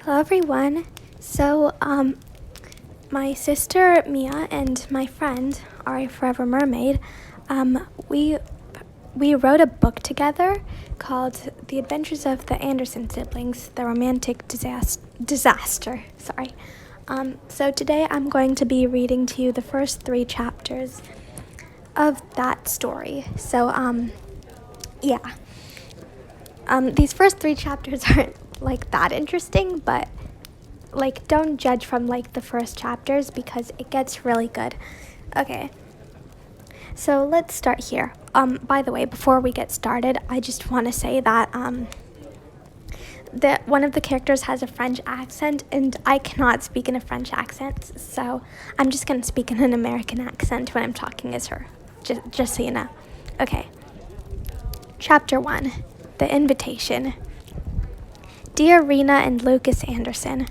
Hello everyone. So, my sister Mia and my friend AriForeverMermaid, we wrote a book together called The Adventures of the Anderson Siblings: The Romantic Disaster. Sorry. So today I'm going to be reading to you the first 3 chapters of that story. So, yeah. These first 3 chapters aren't that interesting, but don't judge from the first chapters because it gets really good. Okay. So let's start here. By the way, before we get started, I just want to say that that one of the characters has a French accent, and I cannot speak in a French accent, so I'm just going to speak in an American accent when I'm talking as her, just so you know. Okay. Chapter 1, The Invitation. Dear Reyna and Lucas Anderson,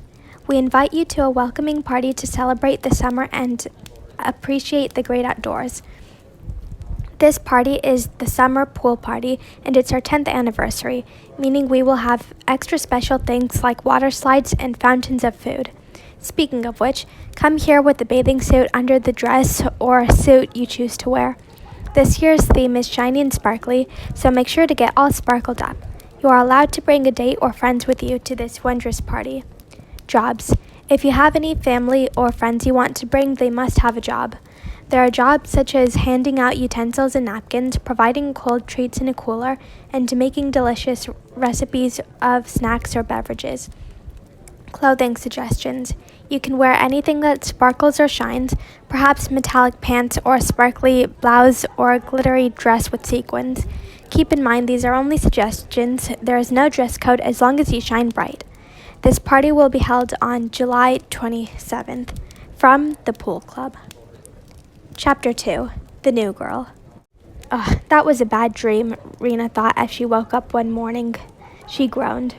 we invite you to a welcoming party to celebrate the summer and appreciate the great outdoors. This party is the summer pool party, and it's our 10th anniversary, meaning we will have extra special things like water slides and fountains of food. Speaking of which, come here with the bathing suit under the dress or suit you choose to wear. This year's theme is shiny and sparkly, so make sure to get all sparkled up. You are allowed to bring a date or friends with you to this wondrous party. Jobs. If you have any family or friends you want to bring, they must have a job. There are jobs such as handing out utensils and napkins, providing cold treats in a cooler, and making delicious recipes of snacks or beverages. Clothing suggestions. You can wear anything that sparkles or shines, perhaps metallic pants or a sparkly blouse or a glittery dress with sequins. Keep in mind these are only suggestions. There is no dress code as long as you shine bright. This party will be held on July 27th from the Pool Club. Chapter 2, The New Girl. Ugh, that was a bad dream, Reyna thought as she woke up one morning. She groaned.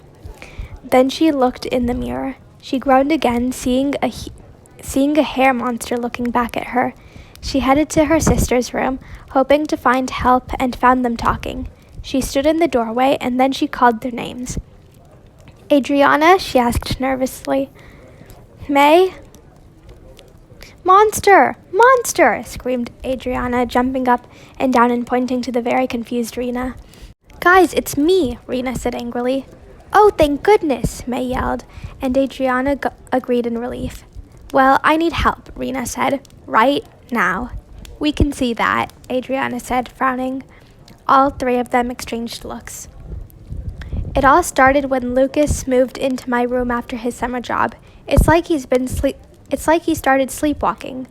Then she looked in the mirror. She groaned again, seeing a hair monster looking back at her. She headed to her sister's room, hoping to find help, and found them talking. She stood in the doorway, and then she called their names. Adriana, she asked nervously. May? Monster! Monster! Screamed Adriana, jumping up and down and pointing to the very confused Reyna. Guys, it's me, Reyna said angrily. Oh, thank goodness, May yelled, and Adriana agreed in relief. Well, I need help, Reyna said. Right now. We can see that, Adriana said, frowning. All 3 of them exchanged looks. It all started when Lucas moved into my room after his summer job. It's like he started sleepwalking.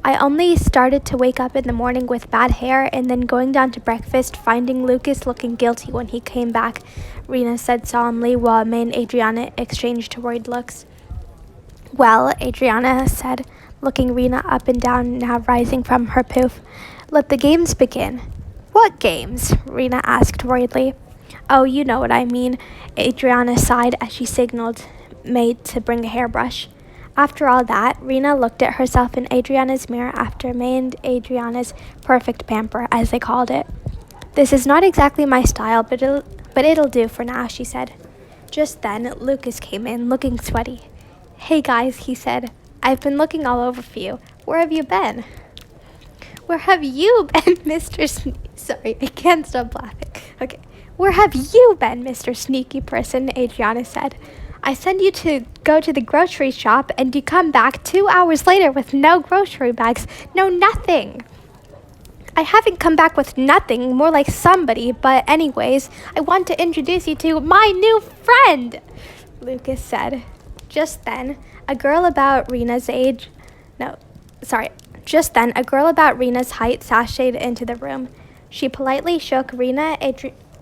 I only started to wake up in the morning with bad hair, and then going down to breakfast, finding Lucas looking guilty when he came back, Reyna said solemnly while May and Adriana exchanged worried looks. Well, Adriana said, looking Reyna up and down, now rising from her poof. Let the games begin. What games? Reyna asked worriedly. Oh, you know what I mean, Adriana sighed as she signaled May to bring a hairbrush. After all that, Reyna looked at herself in Adriana's mirror after May and Adriana's perfect pamper, as they called it. This is not exactly my style, but it'll do for now, she said. Just then, Lucas came in, looking sweaty. Hey guys, he said. I've been looking all over for you. Where have you been? Where have you been, Mr. Sorry, I can't stop laughing. Okay. Where have you been, Mr. Sneaky Person, Adriana said. I send you to go to the grocery shop, and you come back 2 hours later with no grocery bags, no nothing. I haven't come back with nothing, more like somebody, but anyways, I want to introduce you to my new friend, Lucas said. Just then, a girl about Reyna's height sashayed into the room. She politely shook Reyna,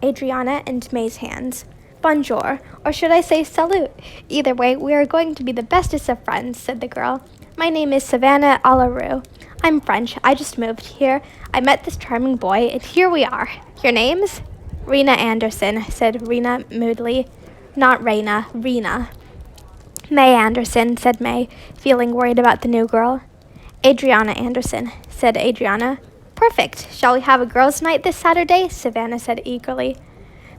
Adriana, and May's hands. Bonjour, or should I say salute? Either way, we are going to be the bestest of friends, said the girl. My name is Savannah Alarue. I'm French. I just moved here. I met this charming boy, and here we are. Your names? Reyna Anderson, said Reyna moodily. Not Reyna, Reyna. May Anderson, said May, feeling worried about the new girl. Adriana Anderson, said Adriana. Perfect. Shall we have a girls' night this Saturday? Savannah said eagerly.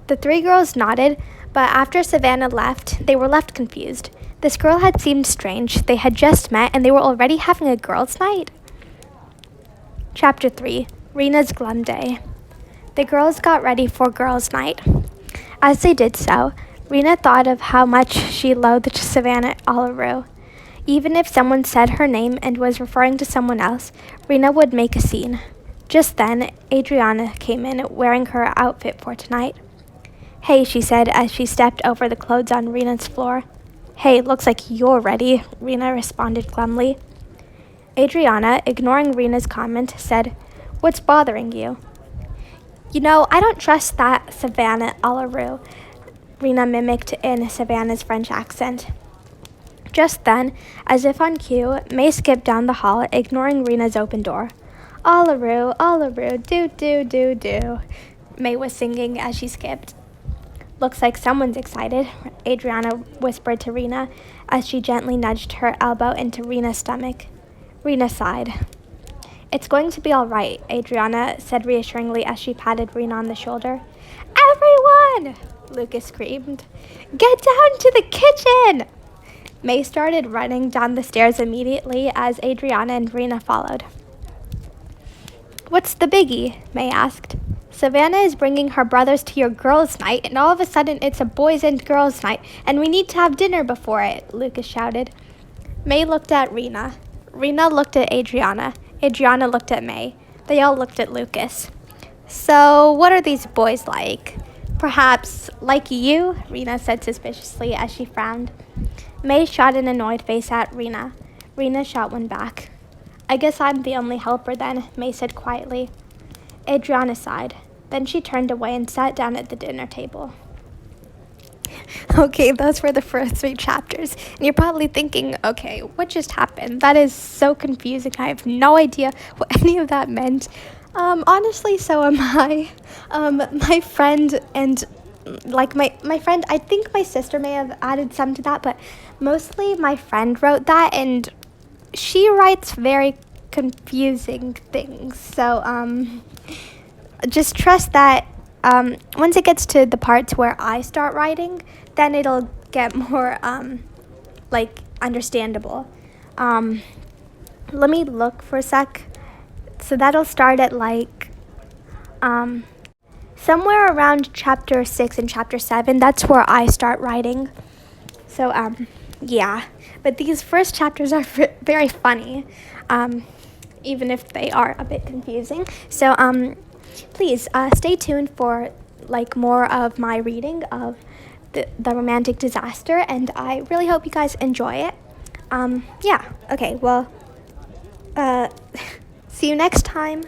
The 3 girls nodded, But after Savannah left, they were left confused. This girl had seemed strange. They had just met and they were already having a girls' night. Chapter 3. Rena's Glum Day. The girls got ready for girls' night. As they did so, Reyna thought of how much she loathed Savannah Olaru. Even if someone said her name and was referring to someone else, Reyna would make a scene. Just then, Adriana came in wearing her outfit for tonight. "Hey," she said as she stepped over the clothes on Rena's floor. "Hey, looks like you're ready," Reyna responded glumly. Adriana, ignoring Rena's comment, said, "What's bothering you?" "You know, I don't trust that Savannah Olaru," Reyna mimicked in Savannah's French accent. Just then, as if on cue, May skipped down the hall, ignoring Rena's open door. "Olaru, Olaru, do," May was singing as she skipped. "Looks like someone's excited," Adriana whispered to Reyna as she gently nudged her elbow into Rena's stomach. Reyna sighed. "It's going to be all right," Adriana said reassuringly as she patted Reyna on the shoulder. "Everyone!" Lucas screamed. "Get down to the kitchen!" May started running down the stairs immediately as Adriana and Reyna followed. "What's the biggie?" May asked. "Savannah is bringing her brothers to your girls' night, and all of a sudden it's a boys' and girls' night, and we need to have dinner before it," Lucas shouted. May looked at Reyna. Reyna looked at Adriana. Adriana looked at May. They all looked at Lucas. "So, what are these boys like?" "Perhaps like you?" Reyna said suspiciously as she frowned. May shot an annoyed face at Reyna. Reyna shot one back. "I guess I'm the only helper then," May said quietly. Adriana sighed. Then she turned away and sat down at the dinner table. Okay, those were the first 3 chapters. And you're probably thinking, okay, what just happened? That is so confusing. I have no idea what any of that meant. Honestly, so am I. My friend and my friend, I think my sister may have added some to that, but mostly my friend wrote that, and she writes very confusing things. So, just trust that once it gets to the parts where I start writing, then it'll get more understandable. Let me look for a sec. So that'll start at somewhere around chapter 6 and chapter 7. That's where I start writing. So yeah, but these first chapters are very funny, even if they are a bit confusing. So please stay tuned for more of my reading of the romantic disaster, and I really hope you guys enjoy it. Yeah, okay, well, see you next time.